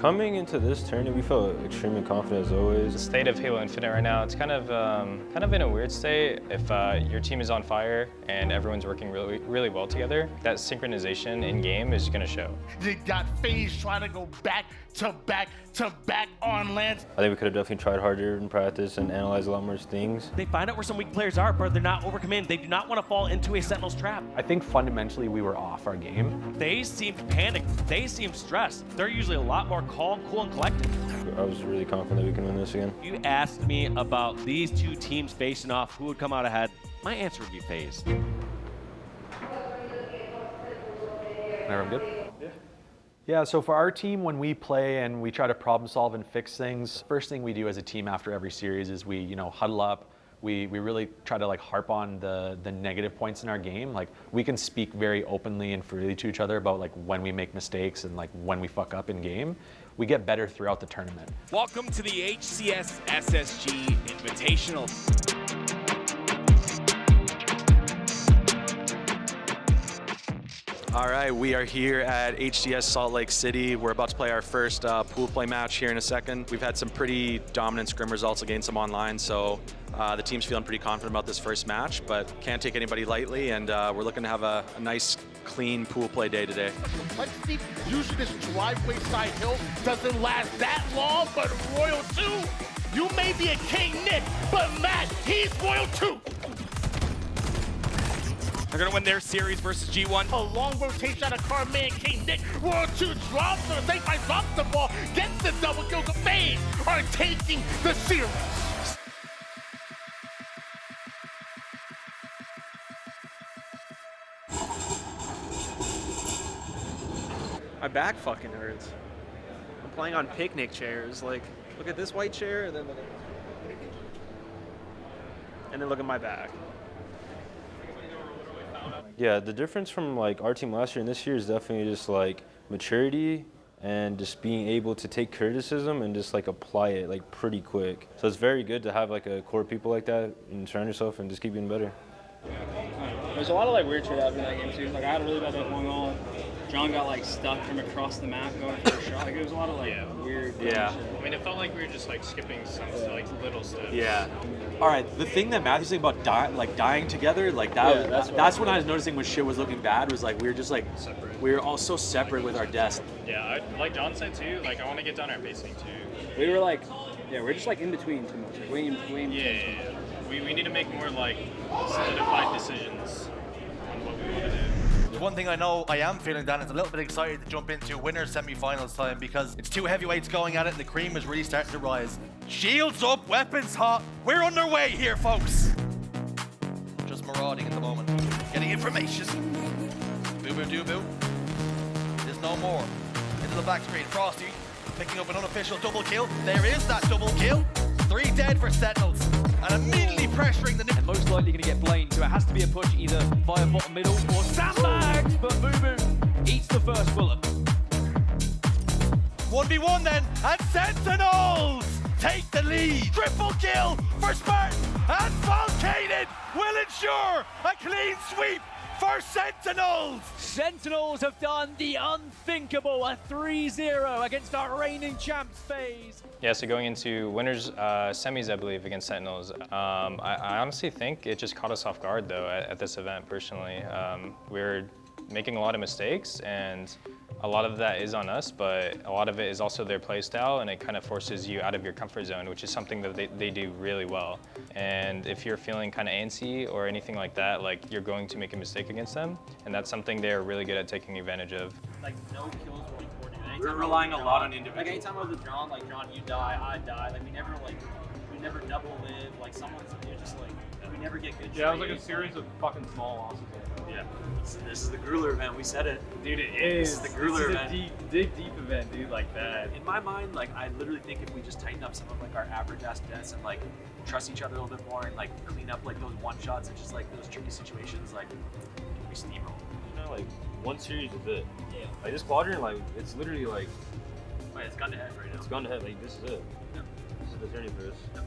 Coming into this tournament, we felt extremely confident as always. The state of Halo Infinite right now, it's kind of in a weird state. If your team is on fire and everyone's working really well together, that synchronization in game is going to show. They got FaZe trying to go back to back to back on lands. I think we could have definitely tried harder in practice and analyzed a lot more things. They find out where some weak players are, but they're not overcommitted. They do not want to fall into a Sentinel's trap. I think fundamentally we were off our game. They seemed panicked. They seemed stressed. They're usually a lot more calm, cool, and collected. I was really confident we can win this again. You asked me about these two teams facing off, who would come out ahead. My answer would be FaZe. Everyone good? Yeah, so for our team, when we play and we try to problem solve and fix things, first thing we do as a team after every series is we, huddle up. We really try to harp on the negative points in our game. We can speak very openly and freely to each other about when we make mistakes and when we fuck up in game. We get better throughout the tournament. Welcome to the HCS SSG Invitational. All right, we are here at HCS Salt Lake City. We're about to play our first pool play match here in a second. We've had some pretty dominant scrim results against them online, so the team's feeling pretty confident about this first match, but can't take anybody lightly, and we're looking to have a nice, clean pool play day today. Complexity, usually this driveway side hill doesn't last that long, but Royal 2, you may be a King Nick, but Matt, he's Royal 2. They're gonna win their series versus G1. A long rotation out of Carman, King Nick, Royal 2 drops, so the Saint drops the ball, gets the double kill. The FaZe are taking the series. My back fucking hurts. I'm playing on picnic chairs. Look at this white chair, and then look at my back. Yeah, the difference from our team last year and this year is definitely just maturity and just being able to take criticism and just apply it pretty quick. So it's very good to have a core of people like that and surround yourself and just keep getting better. There's a lot of weird shit happening in that game too. I had a really bad hit going on. John got stuck from across the map going for a shot. It was a lot of weird shit. I mean, it felt like we were just skipping some little steps. Yeah. All right, the thing that Matthew's saying about dying together, that's when I was noticing when shit was looking bad, was we were just separate. We were all so separate with our desk. Yeah, like John said too, I want to get down our pacing too. We were we're just in between too much. Yeah. We need to make more solidified decisions on what we want to do. One thing I know I am feeling, Dan, is a little bit excited to jump into winner semi-finals time because it's two heavyweights going at it and the cream is really starting to rise. Shields up, weapons hot. We're underway here, folks. Just marauding at the moment. Getting information. Boo-boo-doo-boo. There's no more. Into the back screen. Frosty picking up an unofficial double kill. There is that double kill. 3 dead for Sentinels. And immediately pressuring the... And most likely going to get blamed, so it has to be a push either via bottom middle or sandbags, but Boo Boo eats the first bullet. 1v1 then, and Sentinels take the lead. Triple kill for Spartans, and Volcated will ensure a clean sweep for Sentinels. Sentinels have done the unthinkable, a 3-0 against our reigning champs FaZe. Yeah, so going into winners semis, I believe, against Sentinels, I honestly think it just caught us off guard, though, at this event, personally. We're making a lot of mistakes, and a lot of that is on us, but a lot of it is also their play style, and it kind of forces you out of your comfort zone, which is something that they do really well. And if you're feeling kind of antsy or anything like that, you're going to make a mistake against them, and that's something they're really good at taking advantage of. No kills were recorded. We're relying a lot on individuals. Anytime I was with John, John, you die, I die. We never double live. You're just we never get good. Yeah, it was a series of fucking small losses. Yeah. This is the Gruler event. We said it. Dude, it is. This is the Gruler event. Deep event, dude, that. In my mind, I literally think if we just tighten up some of our average ass deaths and trust each other a little bit more and clean up those one shots and just those tricky situations, we steamroll. One series is it. Yeah. This quadrant, it's literally Wait, it's gun to head right now. It's gun to head. This is it. Yep. This is the journey for us. Yep.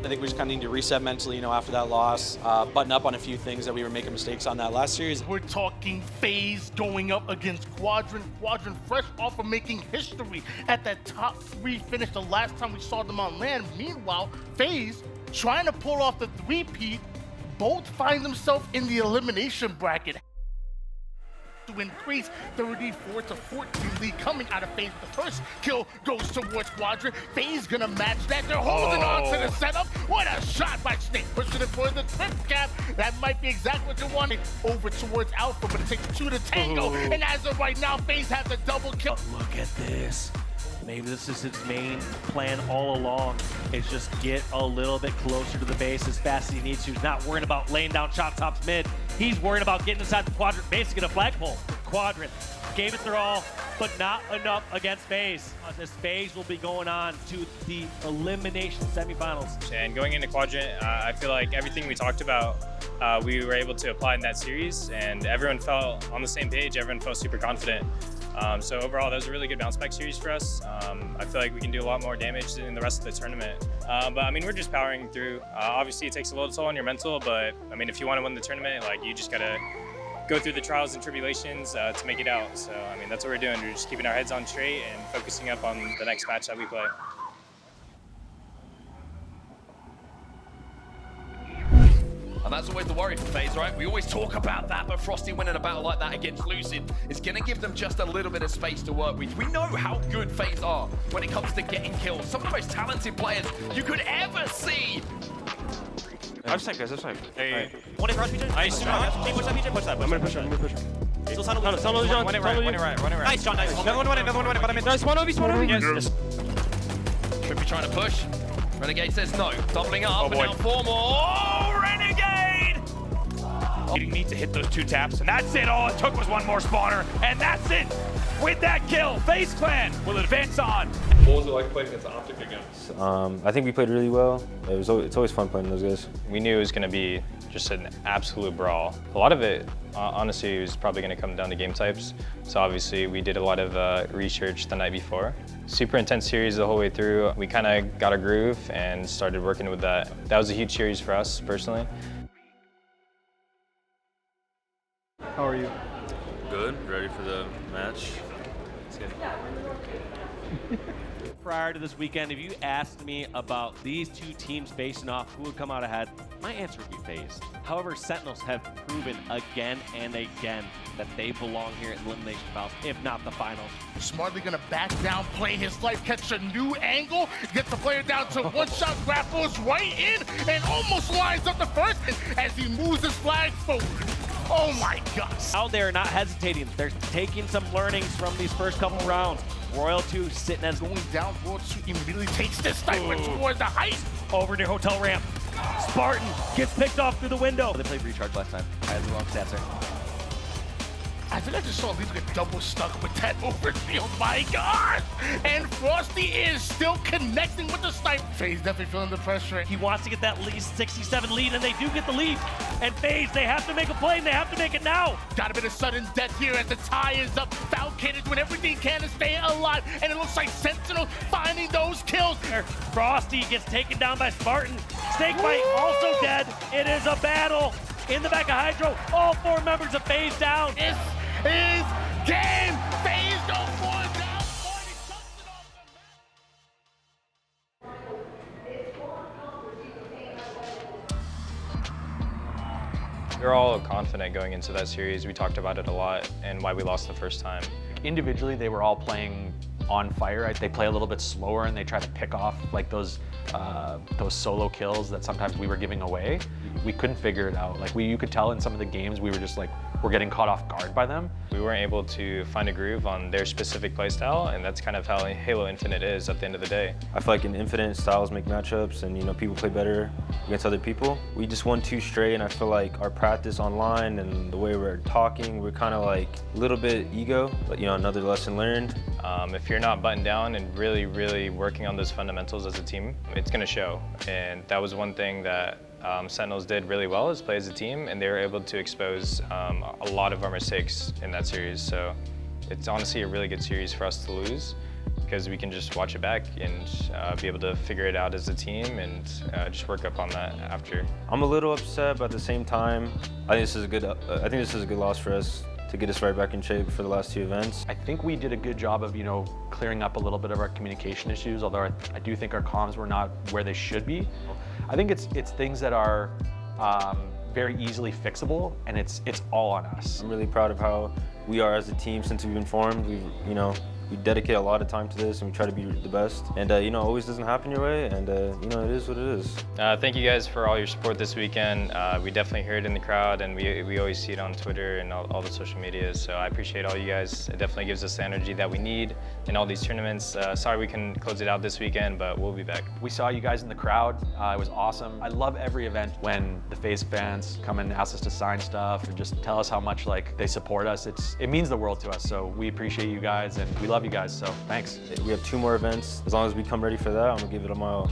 I think we just kind of need to reset mentally, after that loss, button up on a few things that we were making mistakes on that last series. We're talking FaZe going up against Quadrant. Quadrant fresh off of making history at that top 3 finish the last time we saw them on land. Meanwhile, FaZe trying to pull off the 3-peat, both find themselves in the elimination bracket. To increase 34 to 14 lead coming out of FaZe. The first kill goes towards Quadrant. FaZe gonna match that. They're holding on to the setup. What a shot by Snake, pushing it for the trip cap. That might be exactly what you wanted. Over towards Alpha, but it takes 2 to tango. And as of right now, FaZe has a double kill. Look at this. Maybe this is his main plan all along, is just get a little bit closer to the base as fast as he needs to. He's not worrying about laying down shot tops mid. He's worried about getting inside the Quadrant base to get a flagpole. Quadrant gave it their all, but not enough against FaZe. As FaZe will be going on to the elimination semifinals. And going into Quadrant, I feel like everything we talked about, we were able to apply in that series, and everyone felt on the same page. Everyone felt super confident. So overall, that was a really good bounce back series for us. I feel like we can do a lot more damage in the rest of the tournament. But I mean, we're just powering through. Obviously, it takes a little toll on your mental, but I mean, if you want to win the tournament, like, you just gotta go through the trials and tribulations to make it out. So I mean, that's what we're doing. We're just keeping our heads on straight and focusing up on the next match that we play. And that's always the worry for FaZe, right? We always talk about that, but Frosty winning a battle like that against Lucid is going to give them just a little bit of space to work with. We know how good FaZe are when it comes to getting kills. Some of the most talented players you could ever see. I've seen guys, I've seen. Hey. One in PJ. Nice. Push that, PJ. Push that. I'm gonna push him. I'm gonna push him. Still tunnel, John. Run it right. Nice, John. Nice. Another one, but I mean, nice. One OV. Yes. Trippy trying to push. Renegade says no. Doubling up, and now 4 more. Oh, Renegade! You need to hit those 2 taps, and that's it. All it took was 1 more spawner, and that's it. With that kill, FaZe Clan will advance on. What was it like playing against Optic again? I think we played really well. It's always fun playing those guys. We knew it was going to be just an absolute brawl. A lot of it, honestly, was probably going to come down to game types. So obviously, we did a lot of research the night before. Super intense series the whole way through. We kind of got a groove and started working with that. That was a huge series for us, personally. How are you? Good. Ready for the match. Let's get it. Prior to this weekend, if you asked me about these 2 teams facing off, who would come out ahead, my answer would be FaZe. However, Sentinels have proven again and again that they belong here in the elimination finals, if not the finals. Smartly gonna back down, play his life, catch a new angle, gets the player down to 1 shot, grapples right in, and almost lines up the first as he moves his flag forward. Oh my gosh. Now they're not hesitating. They're taking some learnings from these first couple rounds. Royal 2 sitting as going down. Royal 2 immediately takes this sniper towards the height. Over near hotel ramp. Spartan gets picked off through the window. They played recharge last time. I had the wrong stats there. I think I just saw Lee get double stuck with that overfield. My God! And Frosty is still connecting with the sniper. FaZe definitely feeling the pressure. He wants to get that lead 67 lead, and they do get the lead. And FaZe, they have to make a play, and they have to make it now. Got a bit of sudden death here as the tie is up. Falcon is doing everything he can to stay alive. And it looks like Sentinel finding those kills. Frosty gets taken down by Spartan. Snakebite also dead. It is a battle in the back of Hydro. All 4 members of FaZe down. This is game. FaZe go 4 down. 40 touched it off the map. We were all confident going into that series. We talked about it a lot and why we lost the first time. Individually, they were all playing on fire. Right? They play a little bit slower and they try to pick off like those solo kills that sometimes we were giving away. We couldn't figure it out. Like you could tell in some of the games we were just like, we're getting caught off guard by them. We weren't able to find a groove on their specific playstyle, and that's kind of how Halo Infinite is at the end of the day. I feel like in Infinite, styles make matchups, and people play better against other people. We just won 2 straight, and I feel like our practice online and the way we're talking, we're kind of like a little bit ego, but another lesson learned. If you're not buttoned down and really, really working on those fundamentals as a team, it's going to show. And that was one thing that Sentinels did really well, is play as a team, and they were able to expose a lot of our mistakes in that series. So it's honestly a really good series for us to lose, because we can just watch it back and be able to figure it out as a team and just work up on that after. I'm a little upset, but at the same time, I think this is a good. I think this is a good loss for us to get us right back in shape for the last 2 events. I think we did a good job of, clearing up a little bit of our communication issues, although I do think our comms were not where they should be. I think it's things that are very easily fixable, and it's all on us. I'm really proud of how we are as a team since we've been formed. We dedicate a lot of time to this, and we try to be the best. And always doesn't happen your way, and it is what it is. Thank you guys for all your support this weekend. We definitely hear it in the crowd, and we always see it on Twitter and all the social medias. So I appreciate all you guys. It definitely gives us the energy that we need in all these tournaments. Sorry we couldn't close it out this weekend, but we'll be back. We saw you guys in the crowd. It was awesome. I love every event when the FaZe fans come and ask us to sign stuff and just tell us how much they support us. It means the world to us. So we appreciate you guys, and we love you guys. So thanks. We have 2 more events. As long as we come ready for that, I'm gonna give it a mile.